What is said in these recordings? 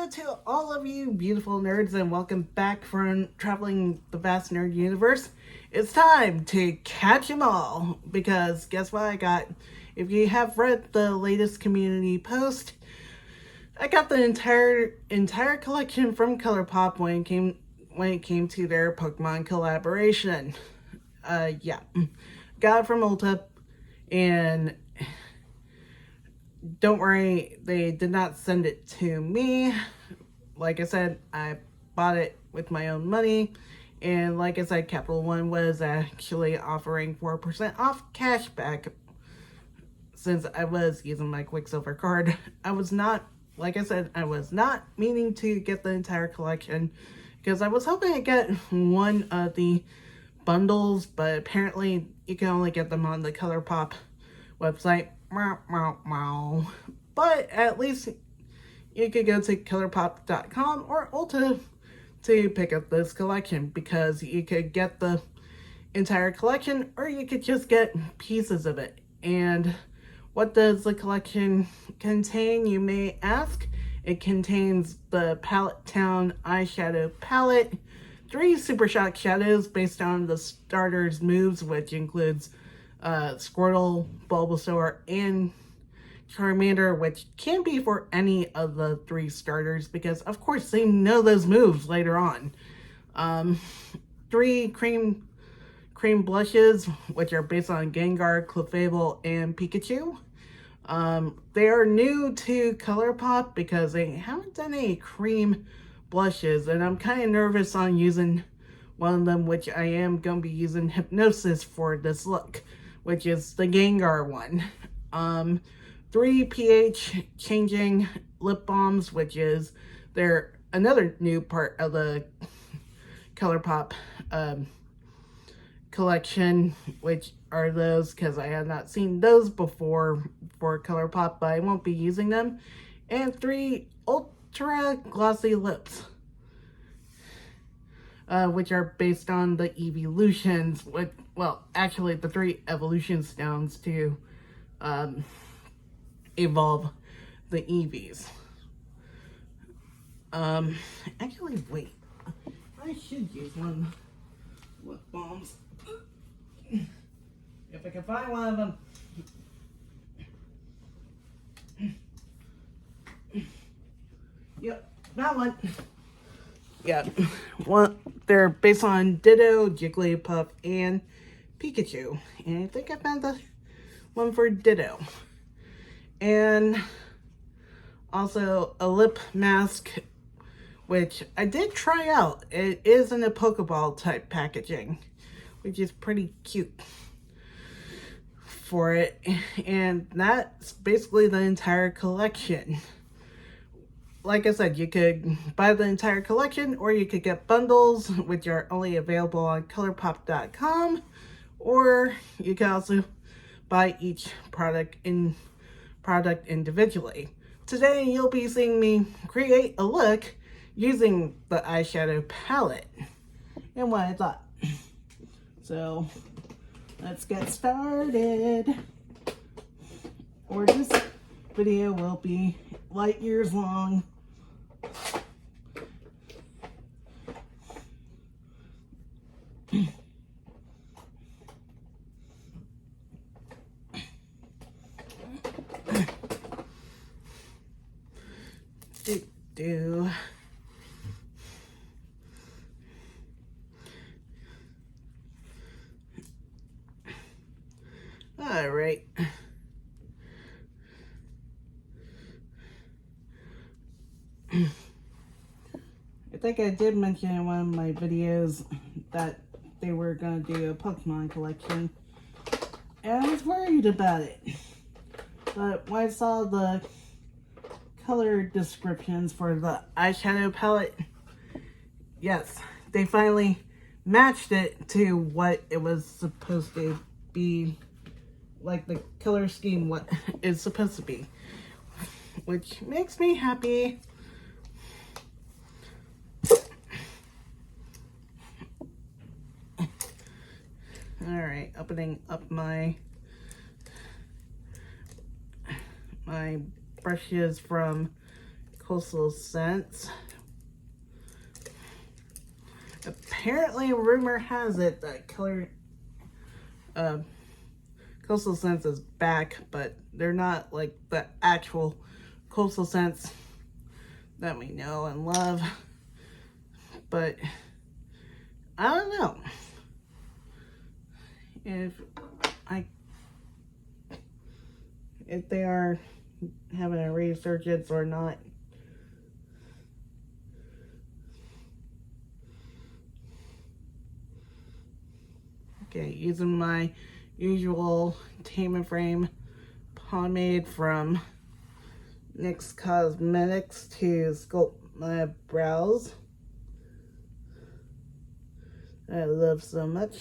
Hello to all of you beautiful nerds and welcome back from traveling the vast nerd universe. It's time to catch 'em all because guess what I got? If you have read the latest community post, I got the entire collection from ColourPop when it came to their Pokemon collaboration. Yeah. Got it from Ulta and don't worry, they did not send it to me. Like I said, I bought it with my own money. And like I said, Capital One was actually offering 4% off cash back since I was using my Quicksilver card. I was not meaning to get the entire collection because I was hoping to get one of the bundles, but apparently you can only get them on the ColourPop website. But at least you could go to ColourPop.com or Ulta to pick up this collection because you could get the entire collection or you could just get pieces of it. And what does the collection contain, you may ask? It contains the Palette Town eyeshadow palette, 3 Super Shock shadows based on the starters' moves, which includes Squirtle, Bulbasaur, and Charmander, which can be for any of the 3 starters because, of course, they know those moves later on. 3 cream blushes, which are based on Gengar, Clefable, and Pikachu. They are new to ColourPop because they haven't done any cream blushes, and I'm kind of nervous on using one of them, which I am going to be using Hypnosis for this look, which is the Gengar one. 3 pH changing lip balms, which is another new part of the ColourPop collection, which are those because I have not seen those before for ColourPop, but I won't be using them. And 3 ultra glossy lips, which are based on the evolutions, actually the 3 evolution stones to evolve the Eevees. Actually, wait. I should use one lip balms. If I can find one of them. Yep, that one. Yeah, they're based on Ditto, Jigglypuff, and Pikachu. And I think I found the one for Ditto. And also a lip mask, which I did try out. It is in a Pokeball type packaging, which is pretty cute for it. And that's basically the entire collection. Like I said, you could buy the entire collection or you could get bundles, which are only available on ColourPop.com, or you can also buy each product individually. Today you'll be seeing me create a look using the eyeshadow palette and what I thought. So let's get started, or this video will be light years long. do. All right. I think I did mention in one of my videos that they were going to do a Pokemon collection. And I was worried about it. But when I saw the color descriptions for the eyeshadow palette, yes, they finally matched it to what it was supposed to be, like the color scheme what is supposed to be, which makes me happy. All right, opening up my brushes from Coastal Scents. Apparently, rumor has it that Coastal Scents is back, but they're not like the actual Coastal Scents that we know and love. But I don't know if they are having a resurgence or not. Okay, using my usual Tame and Frame pomade from NYX Cosmetics to sculpt my brows. I love so much.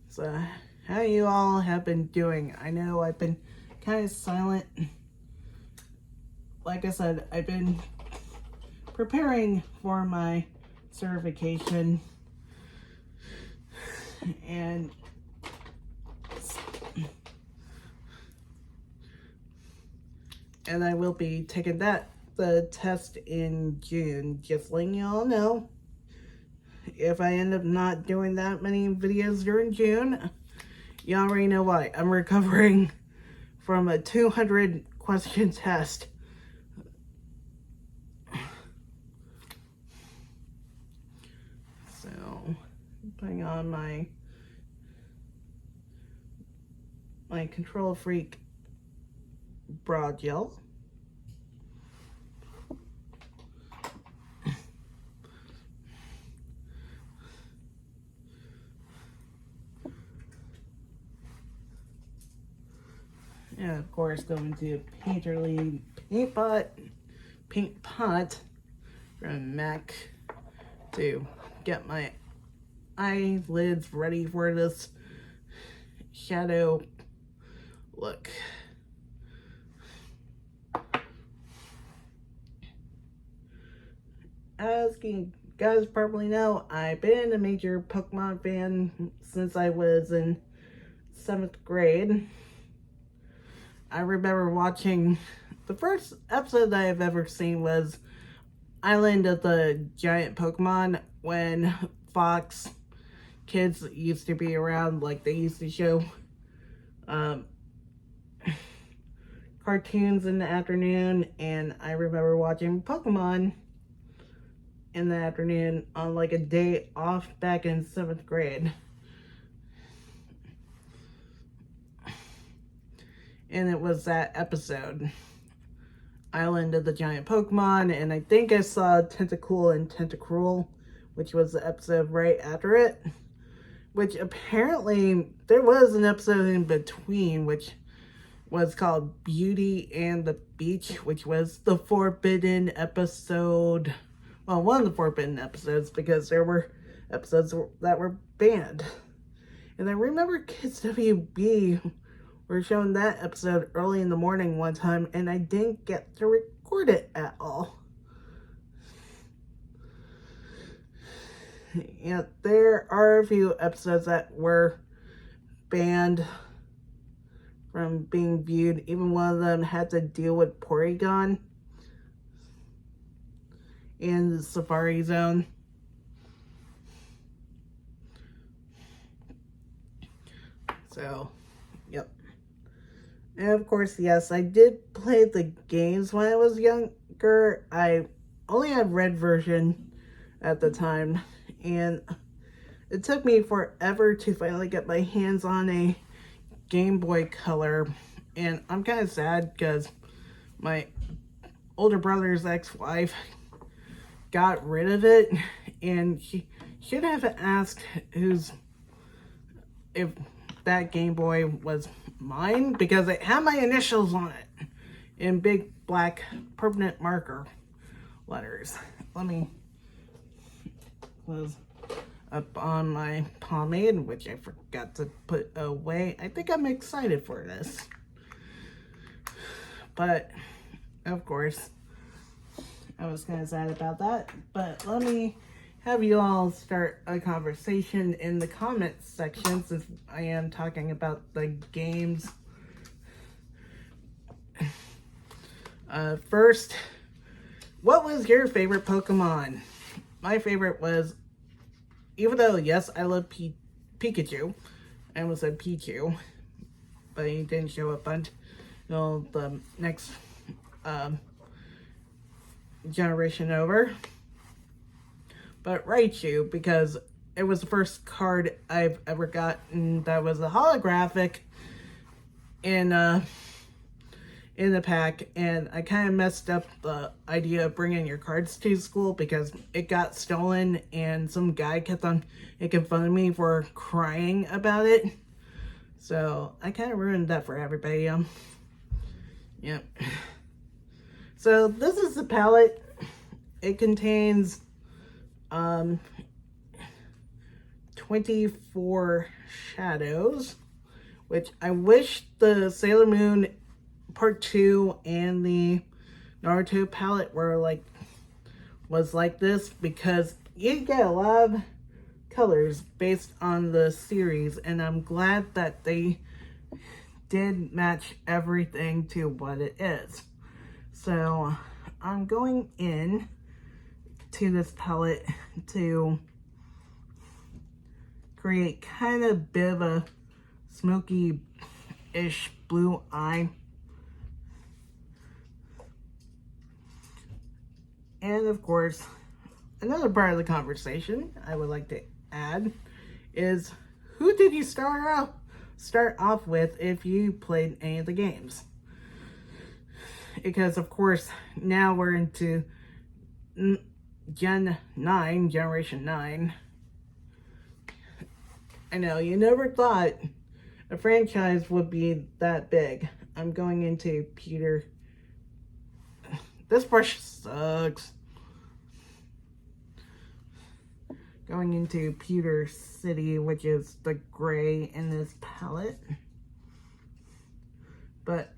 So, how you all have been doing? I know I've been kind of silent. Like I said, I've been preparing for my certification, and I will be taking the test in June. Just letting you all know. If I end up not doing that many videos during June, you already know why. I'm recovering from a 200 question test. So, putting on my Control Freak brow gel. And of course, going to Painterly Paint Pot from MAC to get my eyelids ready for this shadow look. As you guys probably know, I've been a major Pokemon fan since I was in 7th grade. I remember watching, the first episode that I've ever seen was Island of the Giant Pokemon, when Fox Kids used to be around. Like, they used to show cartoons in the afternoon, and I remember watching Pokemon in the afternoon on like a day off back in 7th grade. And it was that episode, Island of the Giant Pokemon, and I think I saw Tentacool and Tentacruel, which was the episode right after it. Which apparently, there was an episode in between, which was called Beauty and the Beach, which was the forbidden episode. Well, one of the forbidden episodes, because there were episodes that were banned. And I remember Kids WB were showing that episode early in the morning one time, and I didn't get to record it at all. Yeah, there are a few episodes that were banned from being viewed. Even one of them had to deal with Porygon in the Safari Zone. So, yep. And of course, yes, I did play the games when I was younger. I only had red version at the time, and it took me forever to finally get my hands on a Game Boy Color. And I'm kind of sad because my older brother's ex-wife got rid of it, and she should have asked if that Game Boy was mine, because it had my initials on it in big black permanent marker letters. Let me close up on my pomade, which I forgot to put away. I think I'm excited for this, but of course I was kind of sad about that. But let me have you all start a conversation in the comments section, since I am talking about the games. First, what was your favorite Pokemon? My favorite was, even though, yes, I love Pikachu, I almost said Pichu, but he didn't show up until the next generation over. But Raichu, because it was the first card I've ever gotten that was a holographic in the pack, and I kind of messed up the idea of bringing your cards to school because it got stolen, and some guy kept on making fun of me for crying about it. So I kind of ruined that for everybody. Yep. So this is the palette. It contains 24 shadows, which I wish the Sailor Moon Part 2 and the Naruto palette was like this, because you get a lot of colors based on the series, and I'm glad that they did match everything to what it is. So I'm going in to this palette to create kind of a bit of a smoky-ish blue eye. And of course, another part of the conversation I would like to add is, who did you start off with if you played any of the games? Because of course, now we're into Generation 9. I know, you never thought a franchise would be that big. I'm going into Peter. This brush sucks. Going into Pewter City, which is the gray in this palette. But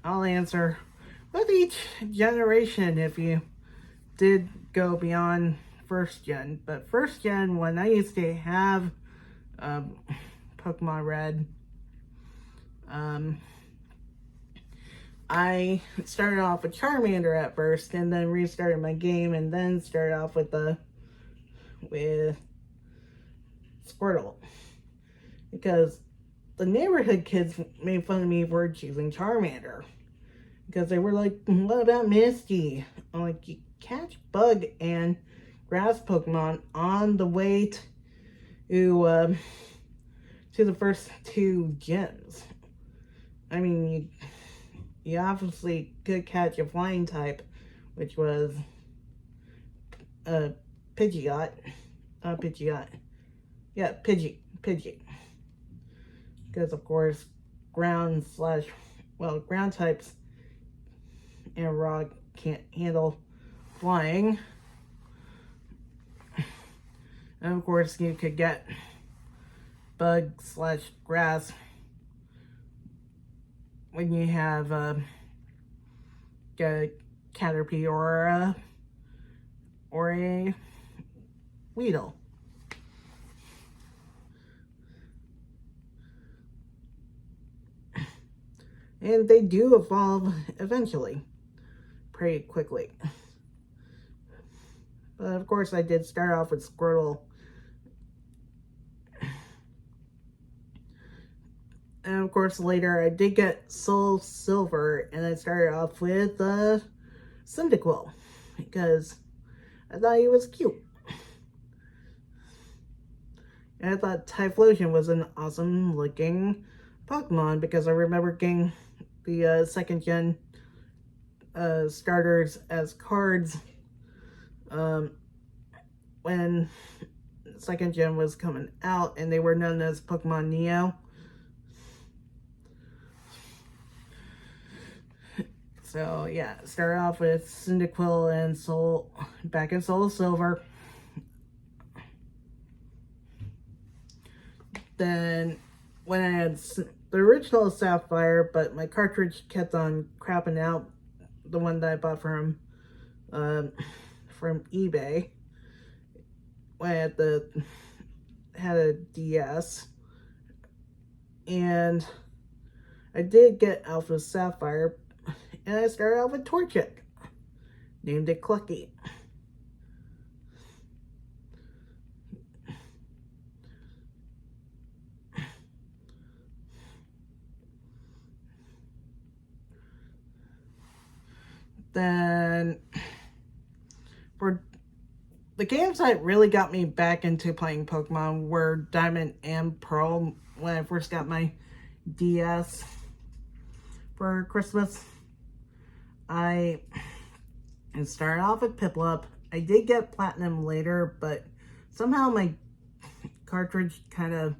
I'll answer with each generation if you did go beyond first gen. But first gen, when I used to have Pokemon Red, I started off with Charmander at first, and then restarted my game, and then started off with Squirtle, because the neighborhood kids made fun of me for choosing Charmander, because they were like, "What about Misty?" I'm like, you catch bug and grass Pokemon on the way to the first two gens. I mean, you obviously could catch a flying type, which was Pidgeot. Yeah, Pidgey. Because of course, ground types and rock can't handle flying. And of course, you could get bug/grass when you have a Caterpie or a Weedle. And they do evolve eventually, pretty quickly. But of course, I did start off with Squirtle. And of course, later I did get Soul Silver, and I started off with Cyndaquil, because I thought he was cute. And I thought Typhlosion was an awesome looking Pokemon, because I remember getting the second gen starters as cards when second gen was coming out, and they were known as Pokemon Neo. So yeah, started off with Cyndaquil and back in Soul Silver. Then when I had the original Sapphire, but my cartridge kept on crapping out, the one that I bought from from eBay when I had a DS. And I did get Alpha Sapphire, and I started out with Torchic. Named it Clucky. Then, for the games that really got me back into playing Pokemon were Diamond and Pearl when I first got my DS for Christmas. I started off with Piplup. I did get Platinum later, but somehow my cartridge kind of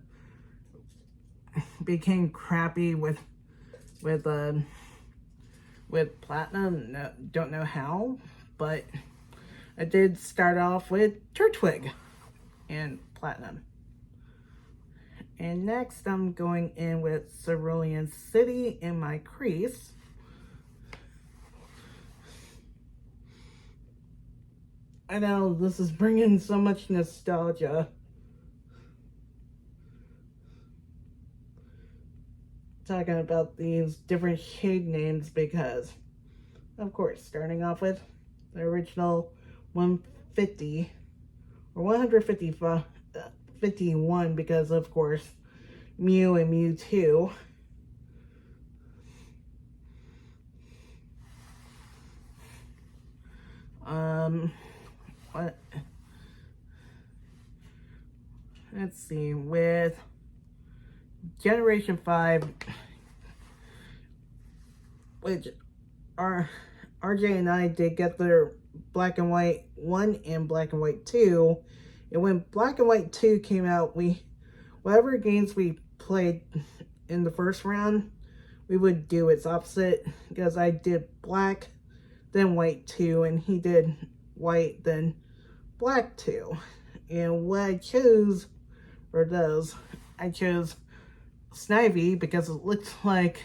became crappy with Platinum. No, don't know how, but I did start off with Turtwig and Platinum. And next I'm going in with Cerulean City in my crease. I know, this is bringing so much nostalgia. Talking about these different shade names because, of course, starting off with the original 150 or 151 because, of course, Mew and Mewtwo. What? Let's see, with Generation 5, which RJ and I did get their Black and White 1 and Black and White 2. And when Black and White 2 came out, whatever games we played in the first round, we would do its opposite. Because I did Black, then White 2, and he did White, then Black 2. And what I chose for those, I chose Snivy because it looked like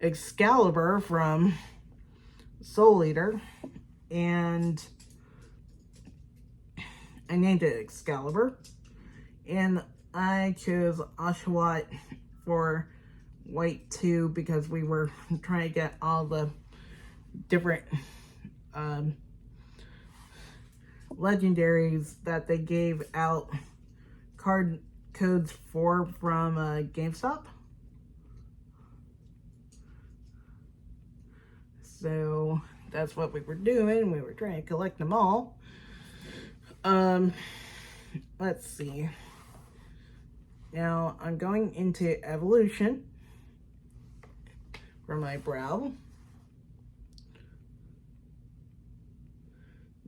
Excalibur from Soul Eater, and I named it Excalibur. And I chose Oshawott for White 2 because we were trying to get all the different legendaries that they gave out card codes for from GameStop. So that's what we were doing. We were trying to collect them all. Let's see. Now I'm going into Evolution for my brow.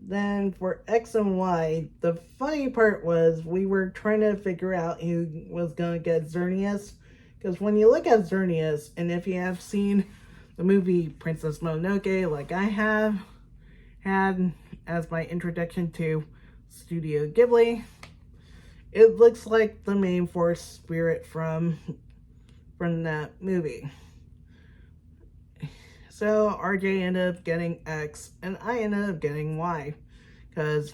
Then for X and Y, the funny part was we were trying to figure out who was going to get Xerneas. Because when you look at Xerneas, and if you have seen the movie Princess Mononoke, like I have had as my introduction to Studio Ghibli, it looks like the main force spirit from that movie. So RJ ended up getting X, and I ended up getting Y. Because,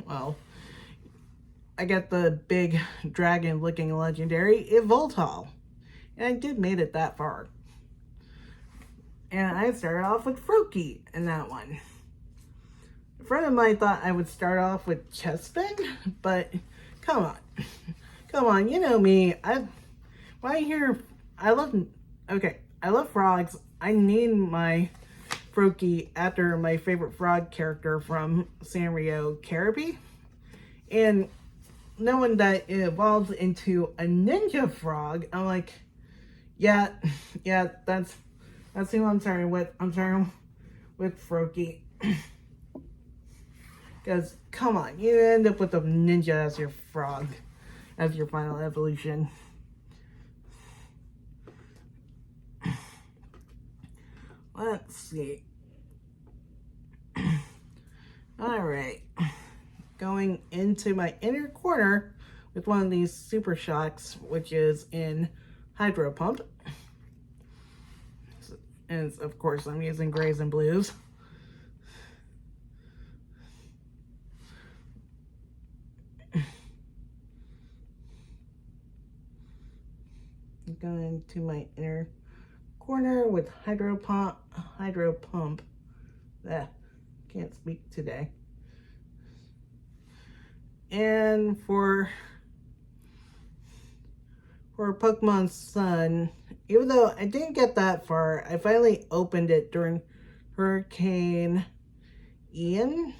well, I got the big dragon-looking legendary Yveltal. And I did made it that far. And I started off with Froakie in that one. A friend of mine thought I would start off with Chespin, but come on. Come on, you know me. I love frogs. I named my Froakie after my favorite frog character from Sanrio, Caterpie. And knowing that it evolves into a ninja frog, I'm like, yeah, that's who I'm starting with. I'm starting with Froakie. Because, come on, you end up with a ninja as your frog, as your final evolution. Let's see. Alright. Going into my inner corner with one of these Super Shocks, which is in Hydro Pump. And of course, I'm using grays and blues. going to my inner corner with Hydro Pump. Can't speak today. And for Pokemon Sun, even though I didn't get that far, I finally opened it during Hurricane Ian.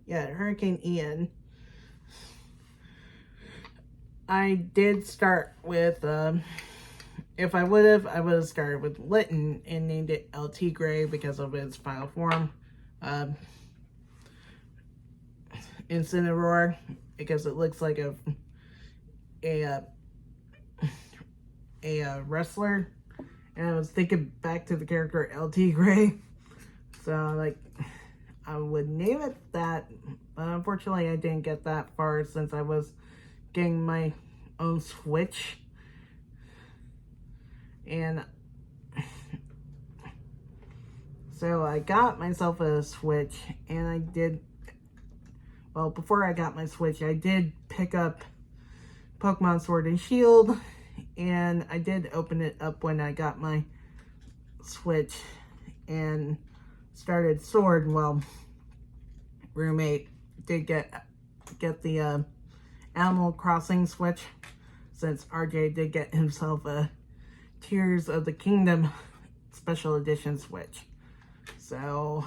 Yeah, Hurricane Ian. I did start with, if I would have started with Litten and named it LT Gray because of its final form. Incineroar, because it looks like a wrestler. And I was thinking back to the character LT Gray. So, like, I would name it that. But unfortunately, I didn't get that far since I was getting my own Switch. And so I got myself a Switch, and I did, well, before I got my Switch, I did pick up Pokemon Sword and Shield, and I did open it up when I got my Switch and started Sword. Well, roommate did get the Animal Crossing Switch, since RJ did get himself a Tears of the Kingdom Special Edition Switch. So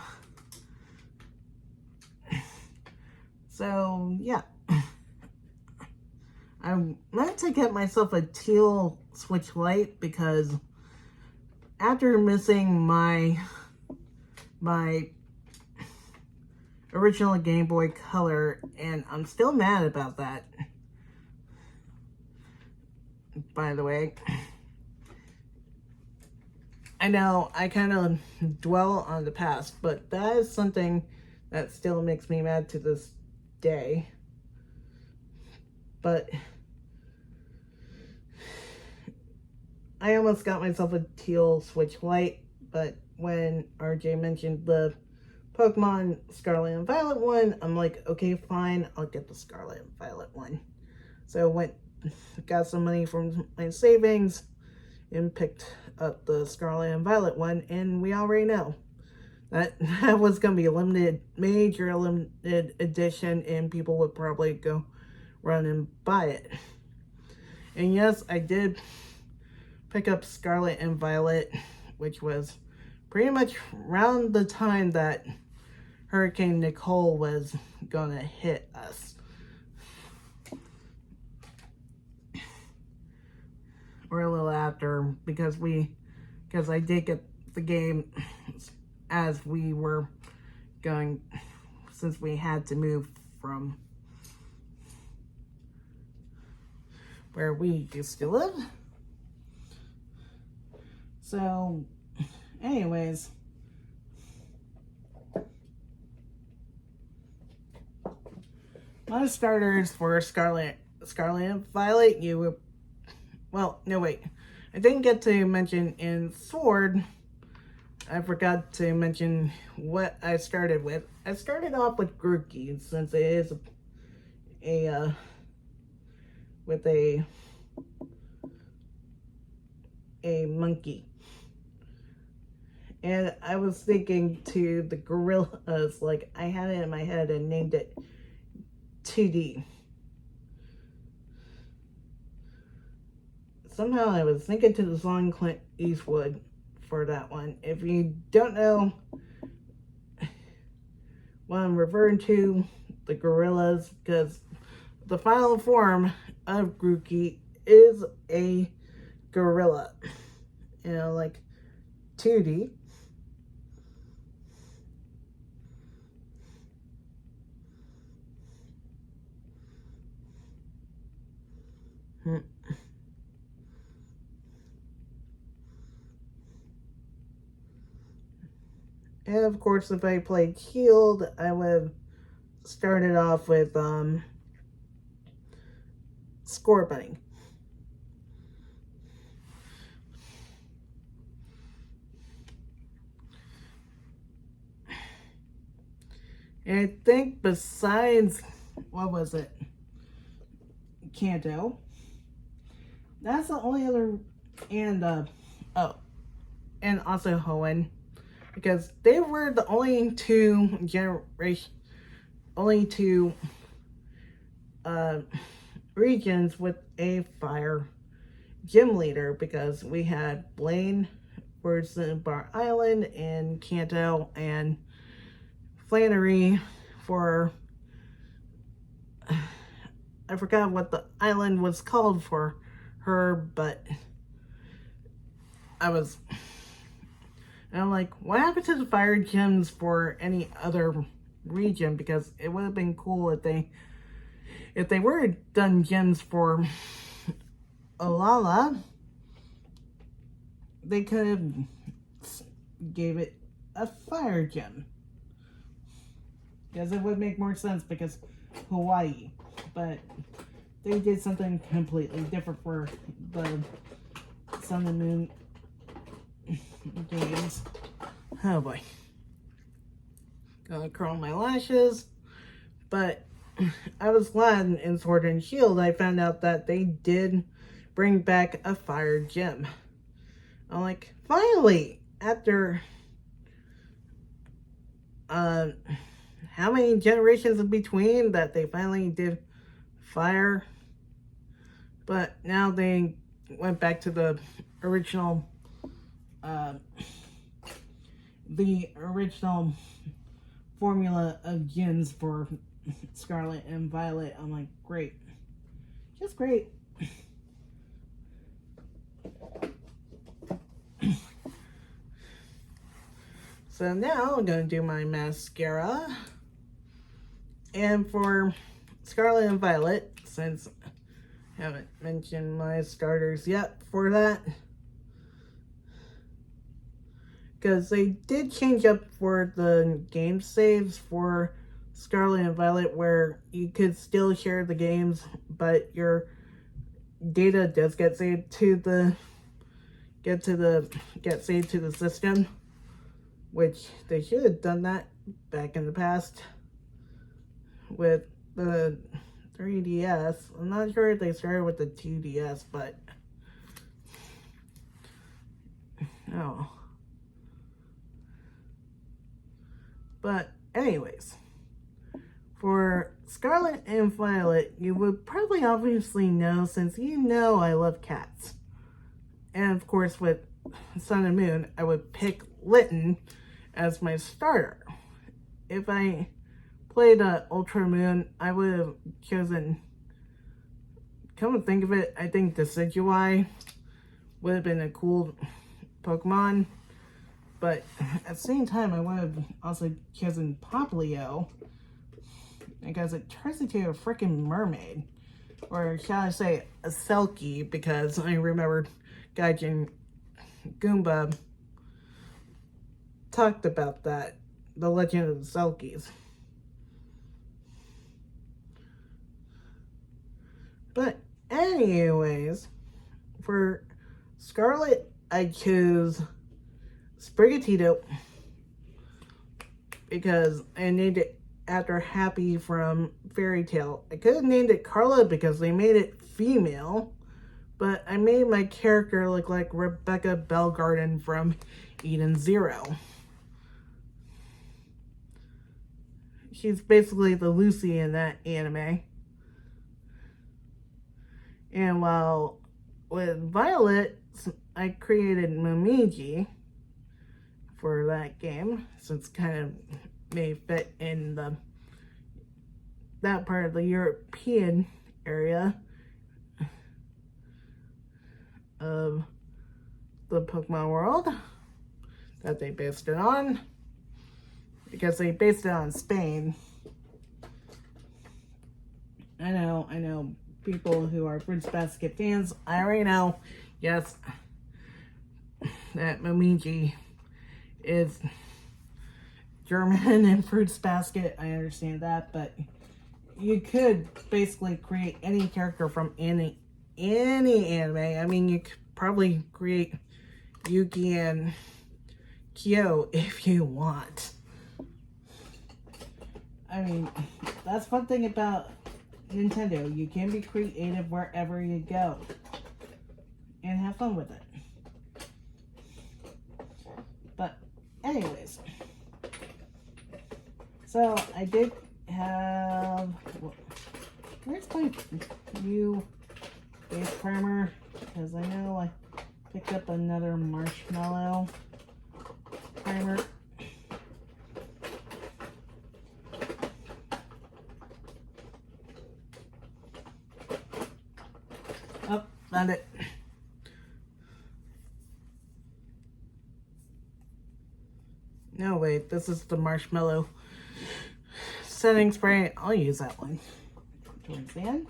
yeah. I meant to get myself a teal Switch Lite because after missing my original Game Boy Color, and I'm still mad about that, by the way. I know I kind of dwell on the past, but that is something that still makes me mad to this day. But I almost got myself a teal Switch Lite, but when RJ mentioned the Pokemon Scarlet and Violet one, I'm like, okay, fine, I'll get the Scarlet and Violet one. So got some money from my savings and picked up the Scarlet and Violet one, and we already know that was going to be a major limited edition, and people would probably go run and buy it. And yes, I did pick up Scarlet and Violet, which was pretty much around the time that Hurricane Nicole was gonna hit us. Or a little after, because I did get the game as we were going, since we had to move from where we used to live. So, anyways, my starters for Scarlet and Violet, well, no, wait. I didn't get to mention in Sword. I forgot to mention what I started with. I started off with Grookey, since it is with a monkey. And I was thinking to the gorillas, like, I had it in my head and named it 2D. Somehow I was thinking to the song Clint Eastwood for that one. If you don't know what I'm referring to, the gorillas, because the final form of Grookey is a gorilla. You know, like 2D. And of course, if I played Healed, I would have started off with Scorbunny. And I think besides, what was it? Kanto. That's the only other and and also Hoenn, because they were the only two regions with a fire gym leader, because we had Blaine for Cinnabar Island and Kanto and Flannery for, I forgot what the island was called for her, but I'm like, what happened to the fire gyms for any other region? Because it would have been cool if they were done gyms for Olala, they could have gave it a fire gym, because it would make more sense, because Hawaii. But they did something completely different for the Sun and Moon games. Oh boy. Gonna curl my lashes. But I was glad in Sword and Shield I found out that they did bring back a fire gym. I'm like, finally, after how many generations in between that they finally did fire. But now they went back to the original formula of gyms for Scarlet and Violet. I'm like, great. Just great. So now I'm going to do my mascara. And for Scarlet and Violet, since I haven't mentioned my starters yet for that, because they did change up for the game saves for Scarlet and Violet, where you could still share the games, but your data does get saved to the system, which they should have done that back in the past with the 3DS. I'm not sure if they started with the 2DS, but no. But anyways, for Scarlet and Violet, you would probably obviously know, since you know I love cats. And of course with Sun and Moon, I would pick Litten as my starter. If I played Ultra Moon, I would have chosen, come to think of it, I think Decidueye would have been a cool Pokemon. But at the same time, I would have also chosen Popplio, because it turns into a freaking mermaid. Or shall I say, a Selkie, because I remember Gaijin Goomba talked about that, the legend of the Selkies. But anyways, for Scarlet, I chose Sprigatito, because I named it after Happy from Fairy Tail. I could have named it Carla because they made it female, but I made my character look like Rebecca Bellgarden from Eden Zero. She's basically the Lucy in that anime. And while with Violet, I created Momiji for that game, since it kind of may fit in that part of the European area of the Pokemon world that they based it on, because they based it on Spain. I know people who are Fruits Basket fans, I already know, yes, that Momiji is German and Fruits Basket. I understand that, but you could basically create any character from any anime. I mean, you could probably create Yuki and Kyo if you want. I mean, that's one thing about Nintendo. You can be creative wherever you go. and have fun with it. But anyways, so I did have, where's my new base primer? Because I know I picked up another marshmallow primer. Oh, found it. No, wait, this is the marshmallow setting spray. I'll use that one towards the end.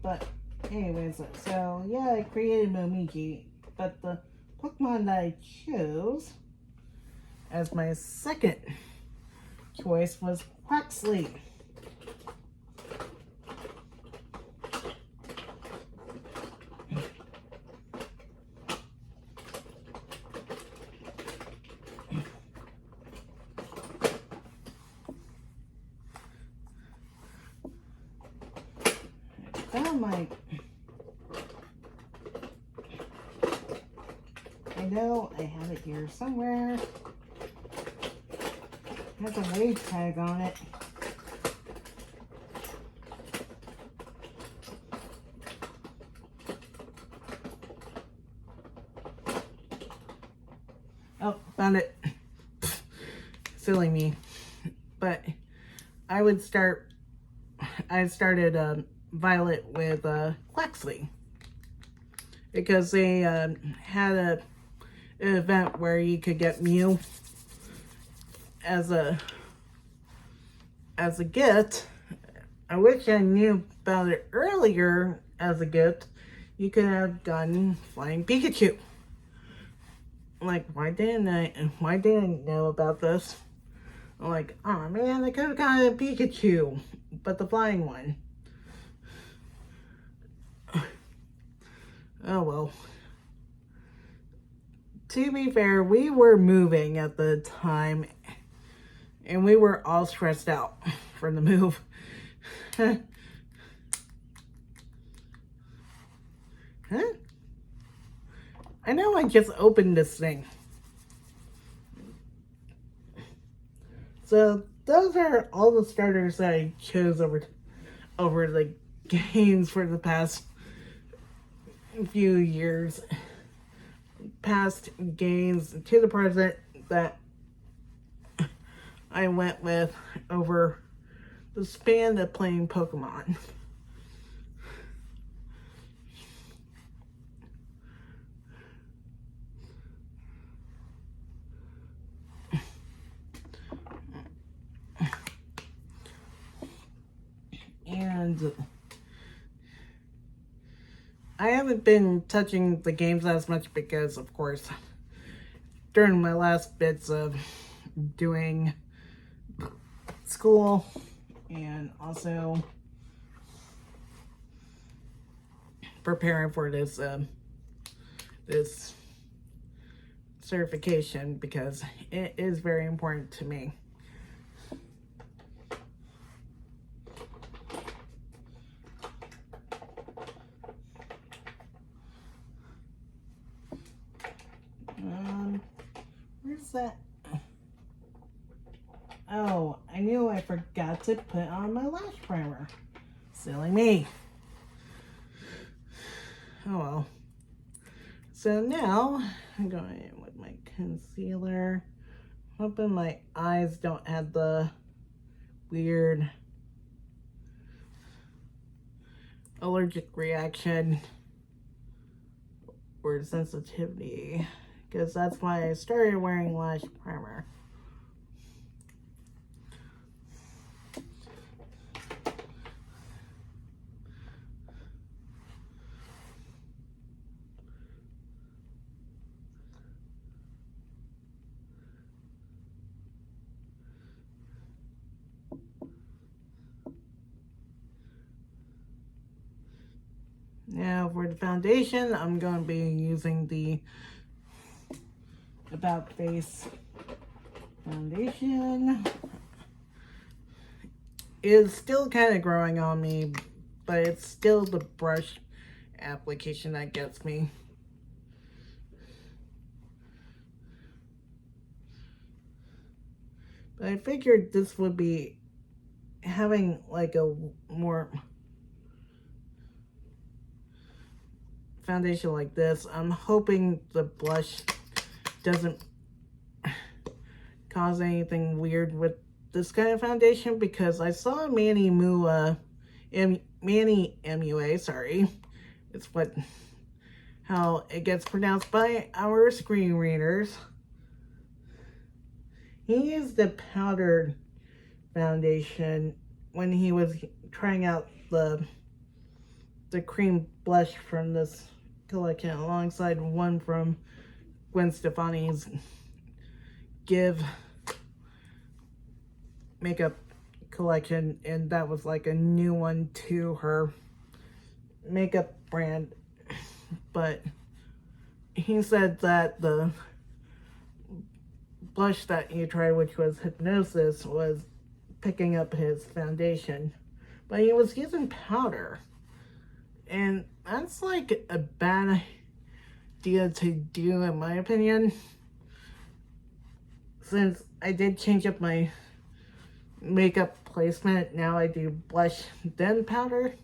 But anyways, so yeah, I created Momiji, but the Pokemon that I chose as my second choice was Quaxly. I know I have it here somewhere. It has a weight tag on it. Oh, found it. Silly me. But I started Violet with Quaxly because they had an event where you could get Mew as a gift. I wish I knew about it earlier as a gift. You could have gotten Flying Pikachu. Like, why didn't I know about this? I'm like, oh man, I could have gotten a Pikachu, but the flying one. Oh well. To be fair, we were moving at the time, and we were all stressed out from the move. Huh? I know I just opened this thing. So those are all the starters that I chose over the games for the past few years. Past games to the present that I went with over the span of playing Pokemon. And I haven't been touching the games as much because, of course, during my last bits of doing school and also preparing for this this certification, because it is very important to me. Where's that? Oh, I knew I forgot to put on my lash primer. Silly me. Oh well. So now I'm going in with my concealer. Hoping my eyes don't have the weird allergic reaction or sensitivity, because that's why I started wearing lash primer. Now for the foundation, I'm going to be using the About Face foundation. is still kind of growing on me, but it's still the brush application that gets me. But I figured this would be having like a more foundation like this. I'm hoping the blush doesn't cause anything weird with this kind of foundation, because I saw Manny MUA, Manny MUA, sorry, it's how it gets pronounced by our screen readers. He used the powdered foundation when he was trying out the cream blush from this collection alongside one from Gwen Stefani's Give makeup collection, and that was like a new one to her makeup brand. But he said that the blush that he tried, which was Hypnosis, was picking up his foundation, but he was using powder, and that's like a bad idea to do, in my opinion, since I did change up my makeup placement. Now I do blush then powder.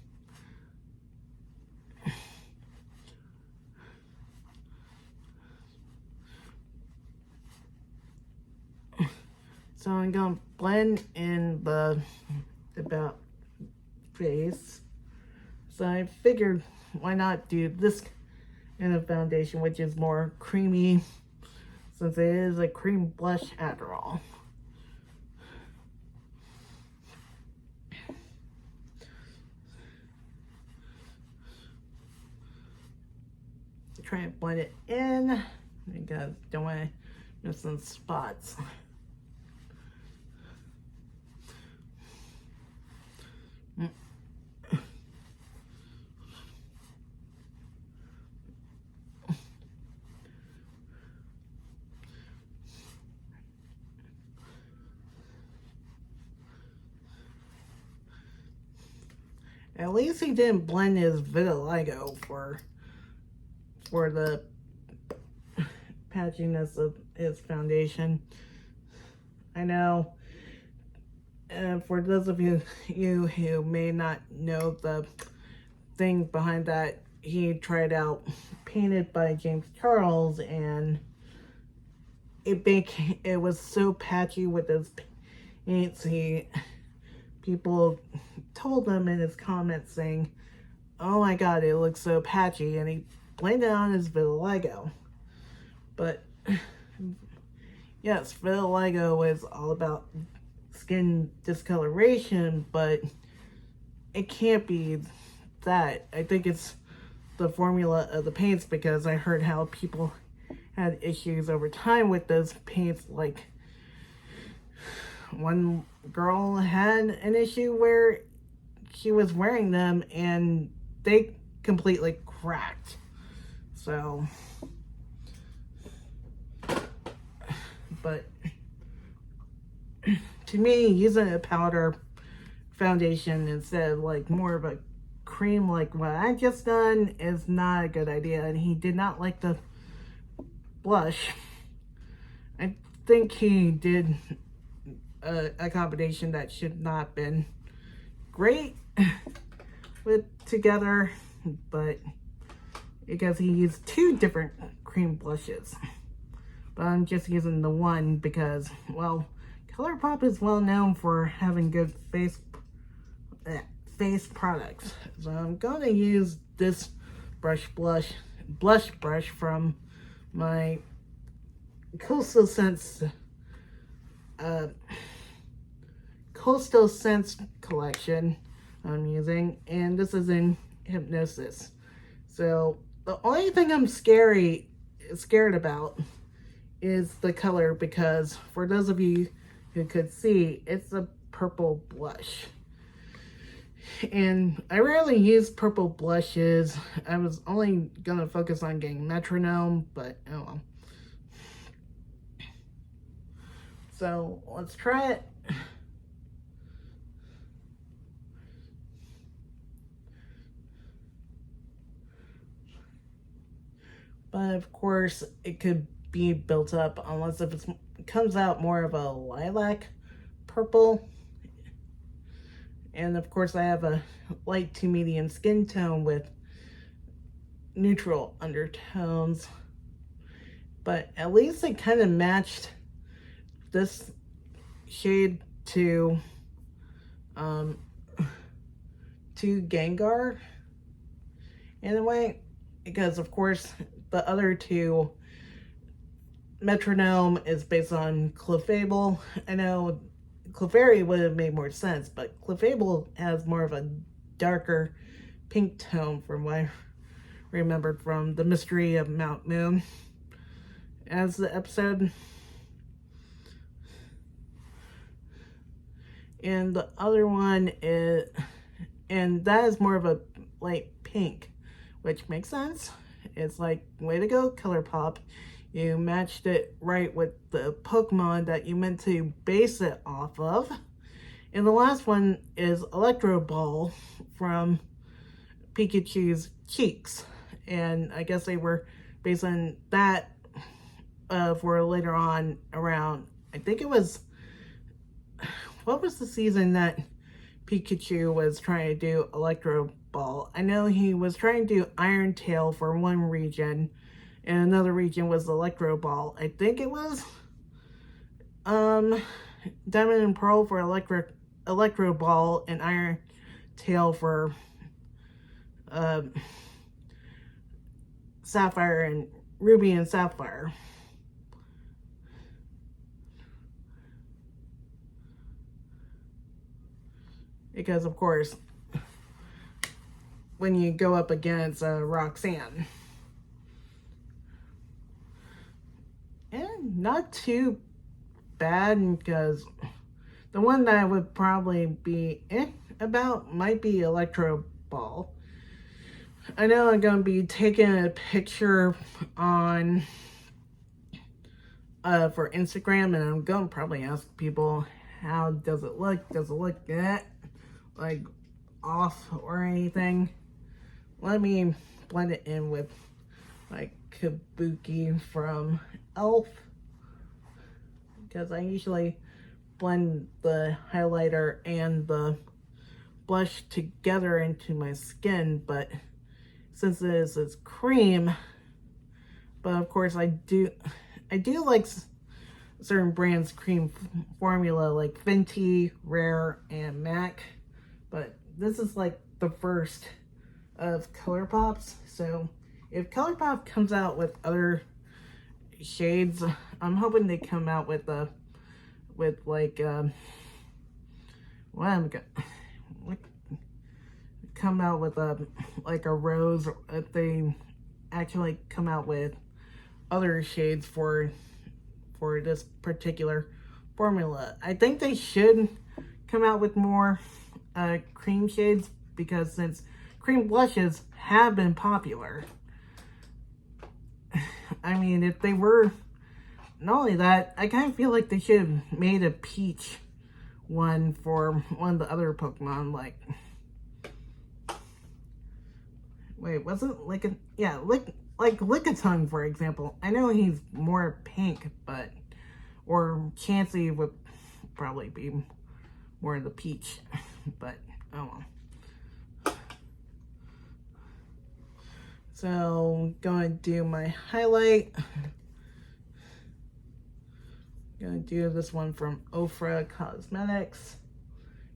So I'm gonna blend in the about face. So I figured, why not do this in a foundation which is more creamy, since it is a cream blush after all. Try and blend it in because don't want to miss some spots. At least he didn't blend his vitiligo for the patchiness of his foundation. I know, for those of you who may not know the thing behind that, he tried out Painted by James Charles, and it was so patchy with his paints. People told him in his comments saying, "Oh my god, it looks so patchy," and he blamed it on his vitiligo. But yes, vitiligo is all about skin discoloration, but it can't be that. I think it's the formula of the paints, because I heard how people had issues over time with those paints. Like, one girl had an issue where she was wearing them and they completely cracked. So, but to me, using a powder foundation instead of like more of a cream like what I just done is not a good idea. And he did not like the blush. I think he did a combination that should not have been great with together, but because he used two different cream blushes. But I'm just using the one because, well, ColourPop is well known for having good face products. So I'm going to use this blush brush from my Coastal Scents collection I'm using, and this is in Hypnosis. So the only thing I'm scared about is the color, because for those of you who could see, it's a purple blush. And I rarely use purple blushes. I was only gonna focus on getting Metronome, but oh well. So let's try it. But of course, it could be built up unless if it comes out more of a lilac purple. And of course, I have a light to medium skin tone with neutral undertones. But at least it kind of matched this shade to Gengar in a way, because of course the other two, Metronome is based on Clefable. I know Clefairy would have made more sense, but Clefable has more of a darker pink tone from what I remembered from The Mystery of Mount Moon as the episode. And the other one is, and that is more of a light pink, which makes sense. It's like, way to go, ColourPop. You matched it right with the Pokemon that you meant to base it off of. And the last one is Electro Ball from Pikachu's cheeks. And I guess they were based on that for later on around, I think it was, what was the season that Pikachu was trying to do Electro Ball? I know he was trying to do Iron Tail for one region, and another region was Electro Ball. I think it was Diamond and Pearl for Electro Ball, and Iron Tail for Sapphire and Ruby and Sapphire. Because of course, when you go up against Roxanne. And not too bad, because the one that I would probably be about might be Electro Ball. I know I'm going to be taking a picture on for Instagram, and I'm going to probably ask people, how does it look? Does it look like off or anything? Let me blend it in with like Kabuki from Elf, because I usually blend the highlighter and the blush together into my skin, but since this is cream, but of course I do like certain brands' cream formula, like Fenty, Rare, and MAC, but this is like the first of ColourPop's. So if ColourPop comes out with other shades, I'm hoping they come out with like come out with like a rose, if they actually come out with other shades for this particular formula. I think they should come out with more cream shades, because since cream blushes have been popular, I mean, if they were, not only that, I kind of feel like they should have made a peach one for one of the other Pokemon, like, wait, wasn't like a, yeah, like Lickitung, for example. I know he's more pink, but, or Chansey would probably be more of the peach, but oh well. So, gonna do my highlight. Gonna do this one from Ofra Cosmetics,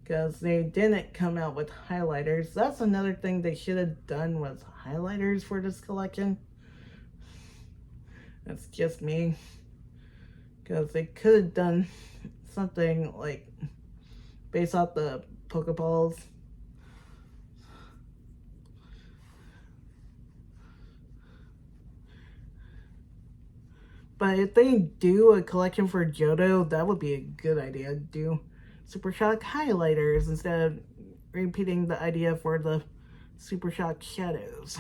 because they didn't come out with highlighters. That's another thing they should have done, was highlighters for this collection. That's just me, because they could have done something like based off the Pokeballs. But if they do a collection for Johto, that would be a good idea. Do Super Shock highlighters instead of repeating the idea for the Super Shock shadows.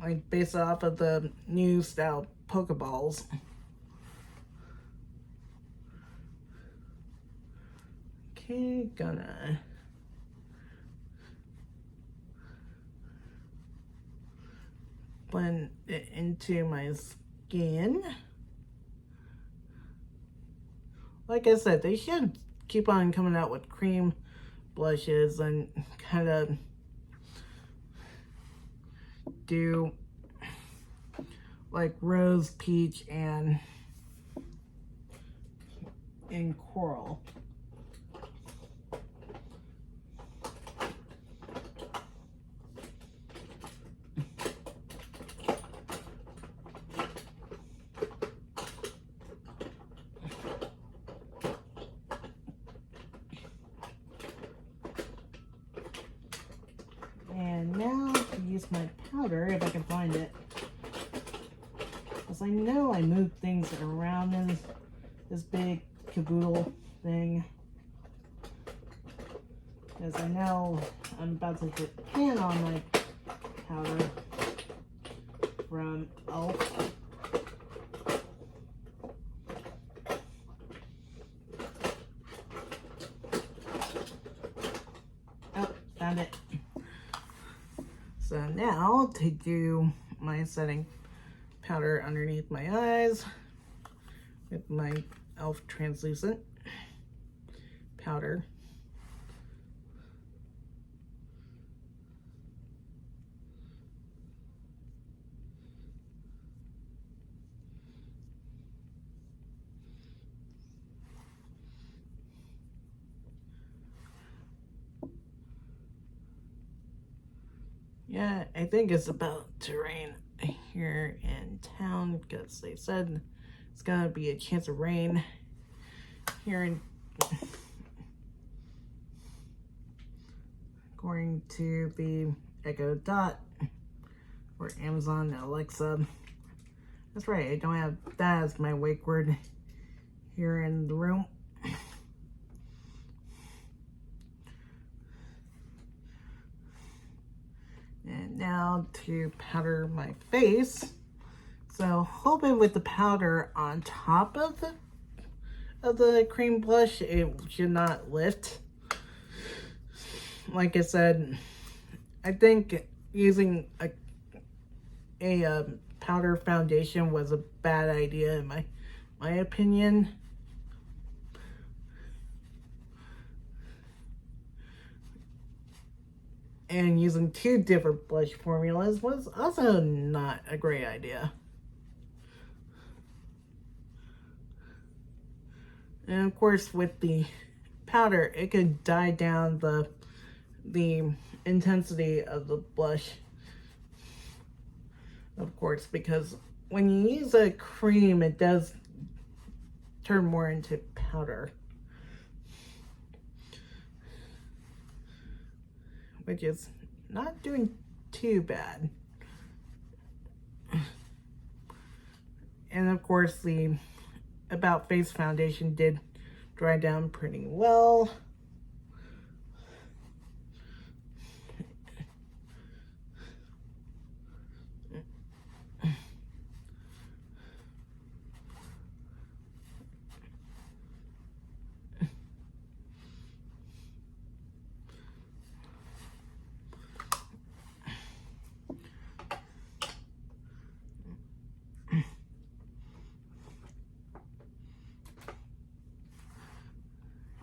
Like based off of the new style Pokeballs. Okay, gonna blend it into my skin. Like I said, they should keep on coming out with cream blushes and kind of do like rose, peach, and coral. And now to use my powder, if I can find it. Because I know I moved things around in this big caboodle thing. Because I know I'm about to hit pan on my powder from e.l.f. Oh, found it. So now to do my setting powder underneath my eyes with my e.l.f. translucent powder. Yeah, I think it's about to rain here in town because they said it's gonna be a chance of rain here in, according to the Echo Dot or Amazon Alexa. That's right, I don't have that as my wake word here in the room. And now to powder my face. So hoping with the powder on top of the cream blush, it should not lift. Like I said, I think using a powder foundation was a bad idea in my opinion. And using two different blush formulas was also not a great idea. And of course, with the powder, it could die down the intensity of the blush. Of course, because when you use a cream, it does turn more into powder, which is not doing too bad. And of course, the About Face foundation did dry down pretty well.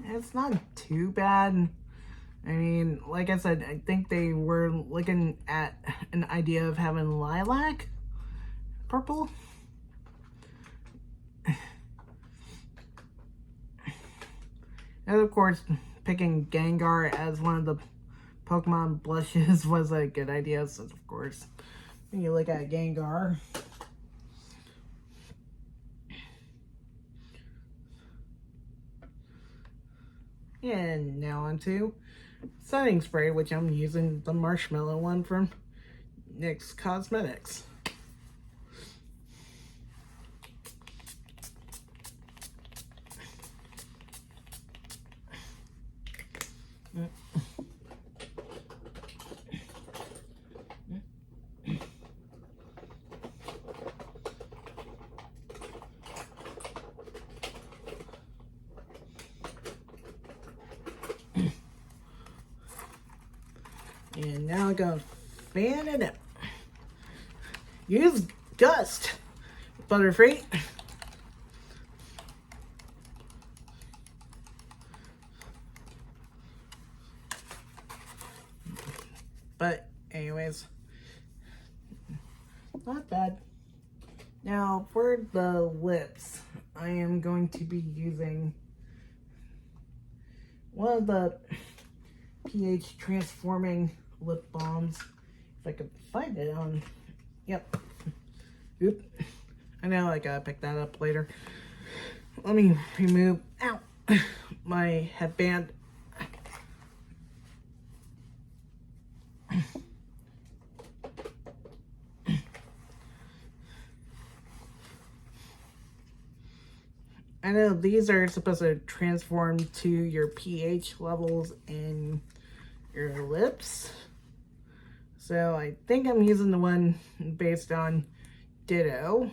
It's not too bad. I mean, like I said, I think they were looking at an idea of having lilac purple. And of course, picking Gengar as one of the Pokemon blushes was a good idea, since of course, when you look at Gengar, and now onto setting spray, which I'm using the marshmallow one from NYX Cosmetics. And now I'm gonna fan it out. Use Gust Butterfree. But anyways, not bad. Now for the lips, I am going to be using one of the pH transforming lip balms. If I could find it on, yep. Oop. I know I gotta pick that up later. Let me remove, ow, my headband. I know these are supposed to transform to your pH levels in your lips. So I think I'm using the one based on Ditto,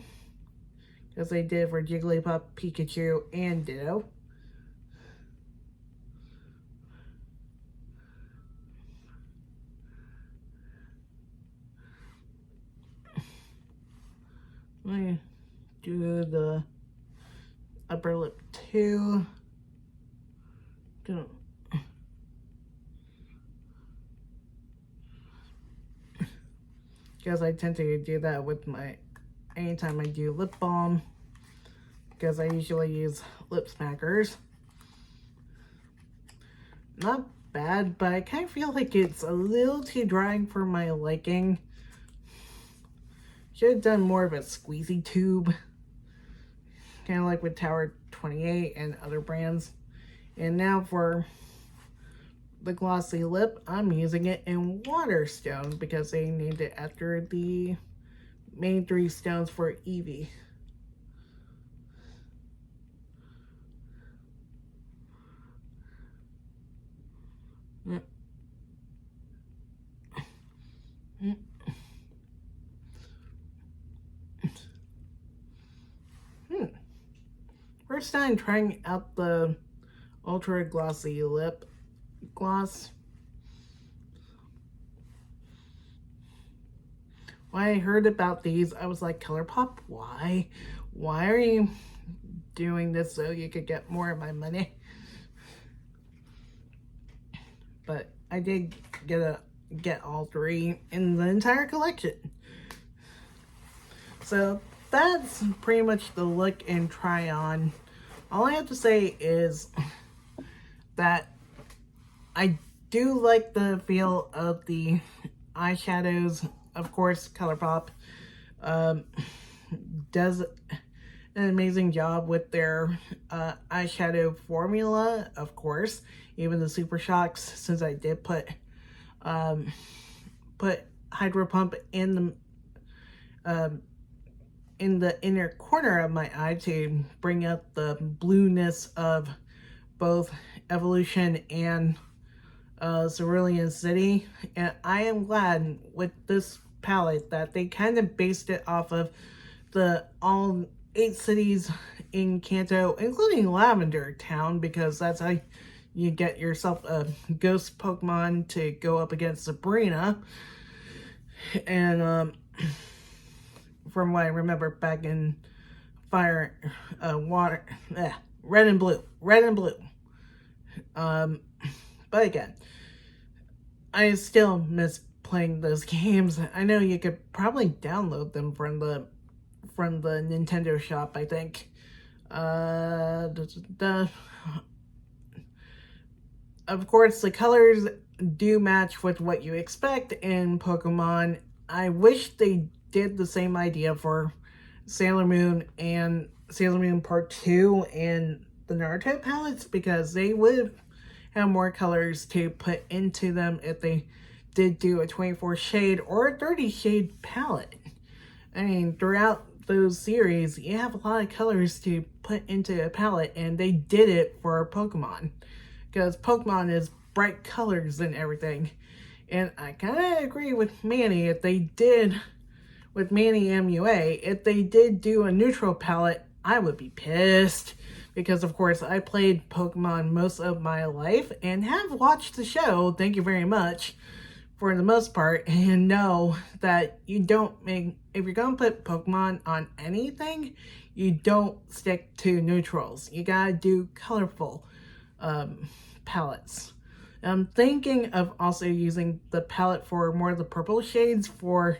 because they did for Jigglypuff, Pikachu, and Ditto. Let me do the upper lip too. Because I tend to do that with my, anytime I do lip balm, because I usually use lip smackers. Not bad, but I kind of feel like it's a little too dry for my liking. Should have done more of a squeezy tube, kind of like with Tower 28 and other brands. And now for the glossy lip, I'm using it in Waterstone because they named it after the main 3 stones for Eevee. First time trying out the ultra glossy lip gloss. When I heard about these, I was like, ColourPop, why? Why are you doing this so you could get more of my money? But I did get all 3 in the entire collection. So that's pretty much the look and try on. All I have to say is that I do like the feel of the eyeshadows. Of course, ColourPop does an amazing job with their eyeshadow formula, of course. Even the Super Shocks, since I did put Hydro Pump in the inner corner of my eye to bring out the blueness of both Evolution and Cerulean City. And I am glad with this palette that they kind of based it off of the all 8 cities in Kanto, including Lavender Town, because that's how you get yourself a ghost Pokemon to go up against Sabrina. And from what I remember back in Red and Blue. But again, I still miss playing those games. I know you could probably download them from the Nintendo shop, I think. Of course, the colors do match with what you expect in Pokemon. I wish they did the same idea for Sailor Moon and Sailor Moon Part 2 and the Naruto palettes, because they would have more colors to put into them if they did do a 24 shade or a 30 shade palette. I mean, throughout those series, you have a lot of colors to put into a palette, and they did it for Pokemon, because Pokemon is bright colors and everything. And I kind of agree with Manny, if they did do a neutral palette, I would be pissed. Because, of course, I played Pokemon most of my life and have watched the show, thank you very much, for the most part, and know that you don't make, if you're gonna put Pokemon on anything, you don't stick to neutrals. You gotta do colorful palettes. I'm thinking of also using the palette for more of the purple shades for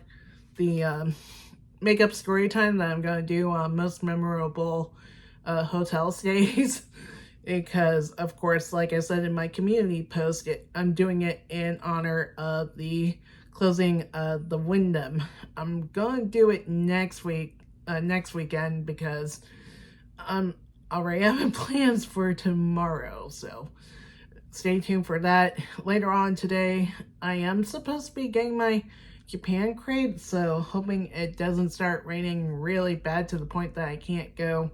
the makeup story time that I'm gonna do on most memorable hotel stays. Because, of course, like I said in my community post, I'm doing it in honor of the closing of the Wyndham. I'm gonna do it next weekend, because I'm already having plans for tomorrow. So stay tuned for that. Later on today, I am supposed to be getting my Japan crate, so hoping it doesn't start raining really bad to the point that I can't go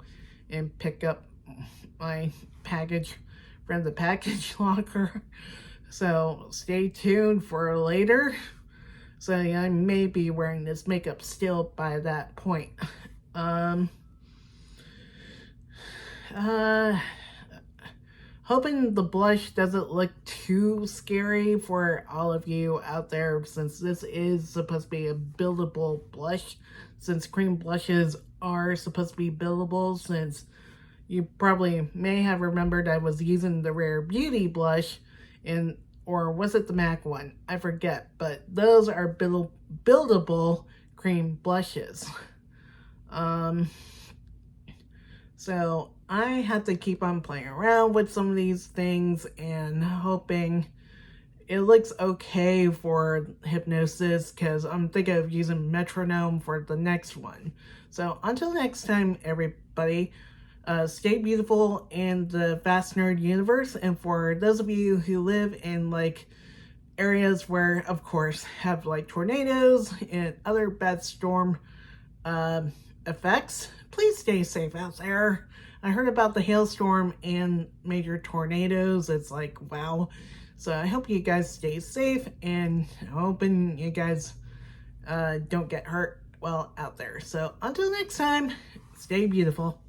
and pick up my package from the package locker. So stay tuned for later. So yeah, I may be wearing this makeup still by that point. Hoping the blush doesn't look too scary for all of you out there, since this is supposed to be a buildable blush, since cream blushes are supposed to be buildable. Since you probably may have remembered I was using the Rare Beauty blush, or was it the MAC one? I forget, but those are buildable cream blushes. So I have to keep on playing around with some of these things and hoping it looks okay for Hypnosis, because I'm thinking of using Metronome for the next one. So until next time, everybody, stay beautiful in the vast nerd universe. And for those of you who live in like areas where, of course, have like tornadoes and other bad storm effects, please stay safe out there. I heard about the hailstorm and major tornadoes. It's like, wow. So I hope you guys stay safe, and hoping you guys don't get hurt while out there. So until next time, stay beautiful.